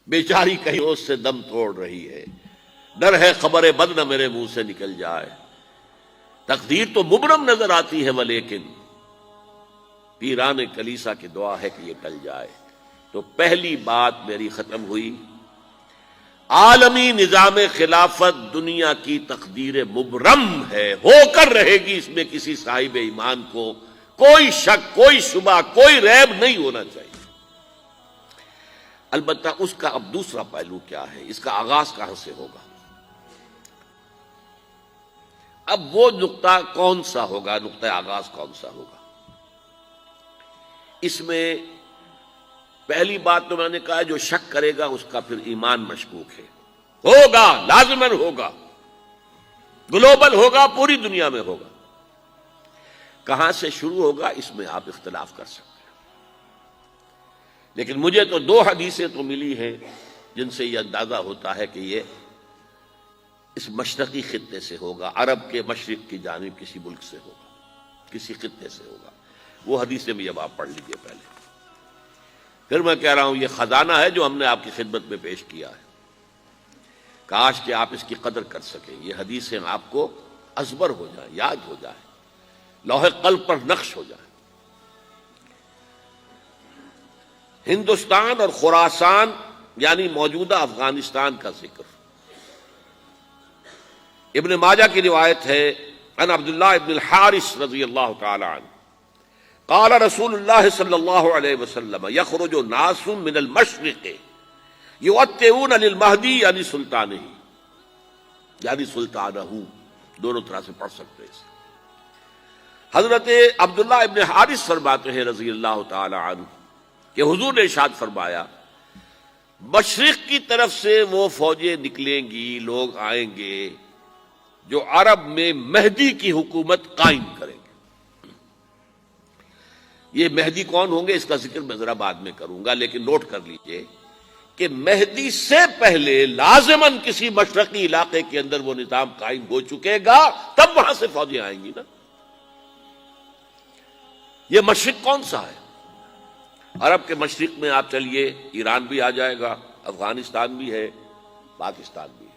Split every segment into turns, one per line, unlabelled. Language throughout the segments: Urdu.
بیچاری کہیں اس سے دم توڑ رہی ہے، ڈر ہے خبر بد نہ میرے منہ سے نکل جائے۔ تقدیر تو مبرم نظر آتی ہے ولیکن پیران کلیسا کی دعا ہے کہ یہ ٹل جائے۔ تو پہلی بات میری ختم ہوئی، عالمی نظام خلافت دنیا کی تقدیر مبرم ہے، ہو کر رہے گی، اس میں کسی صاحب ایمان کو کوئی شک، کوئی شبہ، کوئی ریب نہیں ہونا چاہیے۔ البتہ اس کا اب دوسرا پہلو کیا ہے، اس کا آغاز کہاں سے ہوگا؟ اب وہ نقطہ کون سا ہوگا، نقطہ آغاز کون سا ہوگا؟ اس میں پہلی بات تو میں نے کہا جو شک کرے گا اس کا پھر ایمان مشکوک ہے، ہوگا، لازماً ہوگا، گلوبل ہوگا، پوری دنیا میں ہوگا۔ کہاں سے شروع ہوگا اس میں آپ اختلاف کر سکتے ہیں، لیکن مجھے تو دو حدیثیں تو ملی ہیں جن سے یہ اندازہ ہوتا ہے کہ یہ اس مشرقی خطے سے ہوگا، عرب کے مشرق کی جانب کسی ملک سے ہوگا، کسی خطے سے ہوگا۔ وہ حدیثیں بھی اب آپ پڑھ لیجئے پہلے، پھر میں کہہ رہا ہوں یہ خزانہ ہے جو ہم نے آپ کی خدمت میں پیش کیا ہے، کاش کہ آپ اس کی قدر کر سکیں، یہ حدیثیں آپ کو ازبر ہو جائیں، یاد ہو جائیں، لوح قلب پر نقش ہو جائیں۔ ہندوستان اور خراسان یعنی موجودہ افغانستان کا ذکر ابن ماجہ کی روایت ہے، عن عبداللہ ابن الحارث رضی اللہ تعالی عنہ قال رسول اللہ صلی اللہ علیہ وسلم یخرج ناس من المشرق یؤتئون للمہدی یعنی سلطانہ، یعنی سلطانہ، دونوں طرح سے پڑھ سکتے ہیں۔ حضرت عبداللہ ابن حارث فرماتے ہیں رضی اللہ تعالی عنہ کہ حضور نے ارشاد فرمایا مشرق کی طرف سے وہ فوجیں نکلیں گی، لوگ آئیں گے جو عرب میں مہدی کی حکومت قائم کریں گے۔ یہ مہدی کون ہوں گے اس کا ذکر میں ذرا بعد میں کروں گا، لیکن نوٹ کر لیجئے کہ مہدی سے پہلے لازماً کسی مشرقی علاقے کے اندر وہ نظام قائم ہو چکے گا، تب وہاں سے فوجیں آئیں گی نا۔ یہ مشرق کون سا ہے؟ عرب کے مشرق میں آپ چلیے، ایران بھی آ جائے گا، افغانستان بھی ہے، پاکستان بھی ہے،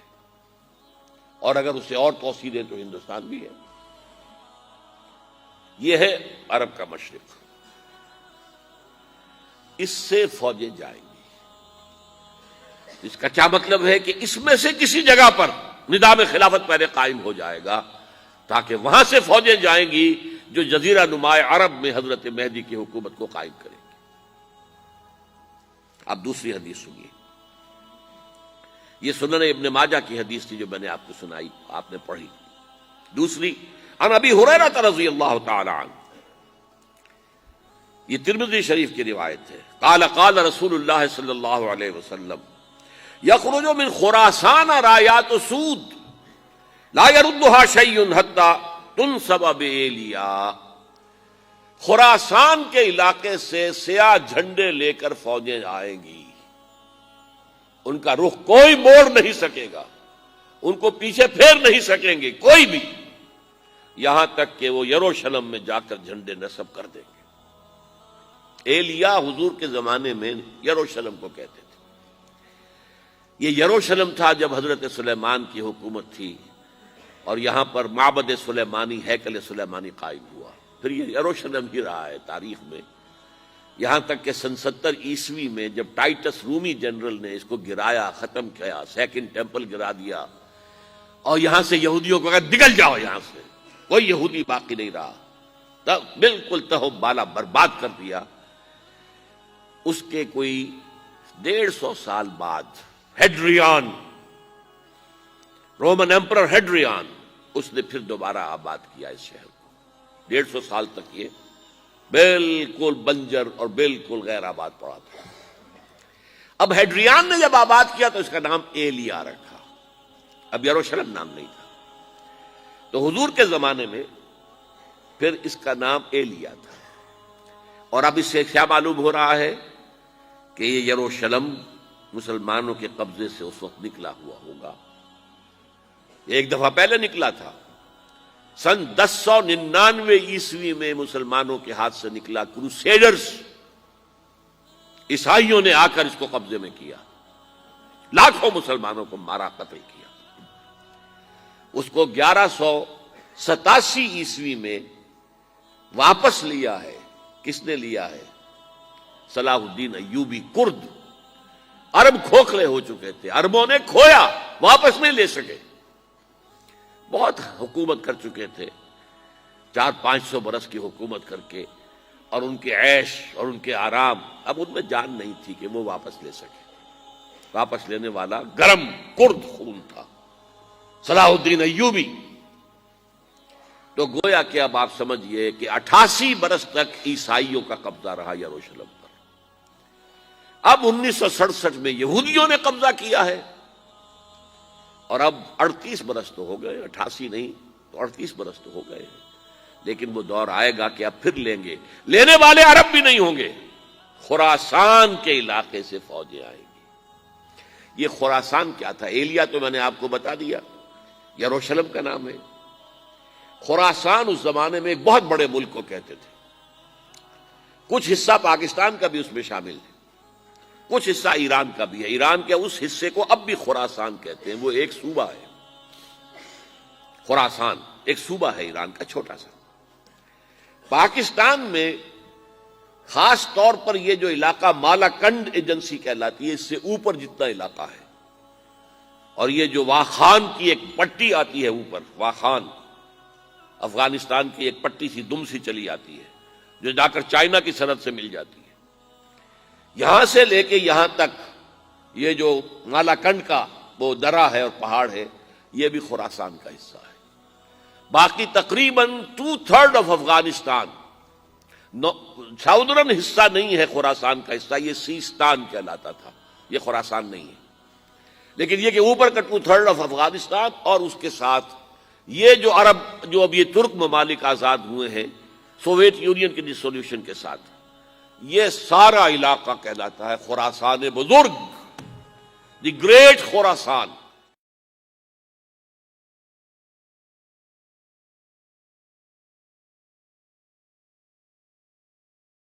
اور اگر اسے اور توسیع دیں تو ہندوستان بھی ہے۔ یہ ہے عرب کا مشرق، اس سے فوجیں جائیں گی۔ اس کا کیا مطلب ہے کہ اس میں سے کسی جگہ پر نظام خلافت پہلے قائم ہو جائے گا تاکہ وہاں سے فوجیں جائیں گی جو جزیرہ نما عرب میں حضرت مہدی کی حکومت کو قائم کریں گی۔ اب دوسری حدیث سنیے، یہ سنن ابن ماجہ کی حدیث تھی جو میں نے آپ کو سنائی، آپ نے پڑھی۔ دوسری عن ابی ہریرہ رضی اللہ تعالی عنہ، یہ ترمذی شریف کی روایت ہے، قال قال رسول اللہ صلی اللہ علیہ وسلم یخرج من خراسان رایات سود لا يردها شیء حتی تنصب بایلیا، خراسان کے علاقے سے سیاہ جھنڈے لے کر فوجیں آئیں گی، ان کا رخ کوئی موڑ نہیں سکے گا، ان کو پیچھے پھیر نہیں سکیں گے کوئی بھی، یہاں تک کہ وہ یروشلم میں جا کر جھنڈے نصب کر دیں گے۔ ایلیا حضور کے زمانے میں یروشلم کو کہتے تھے۔ یہ یروشلم تھا جب حضرت سلیمان کی حکومت تھی اور یہاں پر معبد سلیمانی، ہیکل سلیمانی قائم ہوا، پھر یہ یروشلم ہی رہا ہے تاریخ میں، یہاں تک کہ سن 70 عیسوی میں جب ٹائٹس رومی جنرل نے اس کو گرایا، ختم کیا، سیکنڈ ٹیمپل گرا دیا، اور یہاں سے یہودیوں کو کہا نکل جاؤ یہاں سے، کوئی یہودی باقی نہیں رہا، تب بالکل تہو بالا برباد کر دیا۔ اس کے کوئی 150 سال بعد ہیڈریان، رومن ایمپرر ہیڈریان، اس نے پھر دوبارہ آباد کیا اس شہر کو۔ 150 سال تک یہ بالکل بنجر اور بالکل غیر آباد پڑا تھا۔ اب ہیڈریان نے جب آباد کیا تو اس کا نام ایلیا رکھا، اب یروشلم نام نہیں تھا۔ تو حضور کے زمانے میں پھر اس کا نام ایلیا تھا، اور اب اس سے کیا معلوم ہو رہا ہے کہ یہ یروشلم مسلمانوں کے قبضے سے اس وقت نکلا ہوا ہوگا، ایک دفعہ پہلے نکلا تھا، سن 1099 عیسوی میں مسلمانوں کے ہاتھ سے نکلا، کروسیڈرز، عیسائیوں نے آ کر اس کو قبضے میں کیا، لاکھوں مسلمانوں کو مارا، قتل کیا۔ اس کو 1187 میں واپس لیا ہے۔ کس نے لیا ہے؟ صلاح الدین ایوبی کرد۔ عرب کھوکھلے ہو چکے تھے، عربوں نے کھویا، واپس نہیں لے سکے۔ بہت حکومت کر چکے تھے، 400-500 برس کی حکومت کر کے، اور ان کے عیش اور ان کے آرام، اب ان میں جان نہیں تھی کہ وہ واپس لے سکے۔ واپس لینے والا گرم کرد خون تھا، صلاح الدین ایوبی۔ تو گویا کہ اب آپ سمجھئے کہ 88 برس تک عیسائیوں کا قبضہ رہا یروشلم پر۔ اب 1967 میں یہودیوں نے قبضہ کیا ہے، اور اب 38 برس تو ہو گئے، 88 نہیں تو 38 برس تو ہو گئے۔ لیکن وہ دور آئے گا کہ اب پھر لیں گے، لینے والے عرب بھی نہیں ہوں گے، خراسان کے علاقے سے فوجیں آئیں گی۔ یہ خراسان کیا تھا؟ ایلیا تو میں نے آپ کو بتا دیا، یروشلم کا نام ہے۔ خراسان اس زمانے میں ایک بہت بڑے ملک کو کہتے تھے۔ کچھ حصہ پاکستان کا بھی اس میں شامل ہے، کچھ حصہ ایران کا بھی ہے۔ ایران کے اس حصے کو اب بھی خراسان کہتے ہیں، وہ ایک صوبہ ہے۔ خراسان ایک صوبہ ہے ایران کا، چھوٹا سا۔ پاکستان میں خاص طور پر یہ جو علاقہ مالاکنڈ ایجنسی کہلاتی ہے، اس سے اوپر جتنا علاقہ ہے، اور یہ جو واخان کی ایک پٹی آتی ہے اوپر، واخان افغانستان کی ایک پٹی سی دم سی چلی آتی ہے، جو جا کر چائنا کی سرحد سے مل جاتی ہے، یہاں سے لے کے یہاں تک یہ جو مالاکنڈ کا وہ درہ ہے اور پہاڑ ہے، یہ بھی خراسان کا حصہ ہے۔ باقی تقریباً 2/3 آف افغانستان ساؤدرن حصہ نہیں ہے خراسان کا حصہ، یہ سیستان کہلاتا تھا، یہ خراسان نہیں ہے۔ لیکن یہ کہ اوپر کا 2/3 آف افغانستان، اور اس کے ساتھ یہ جو عرب، جو اب یہ ترک ممالک آزاد ہوئے ہیں سوویت یونین کے ڈسولوشن کے ساتھ، یہ سارا علاقہ کہلاتا ہے خراسان بزرگ، دی گریٹ خراسان۔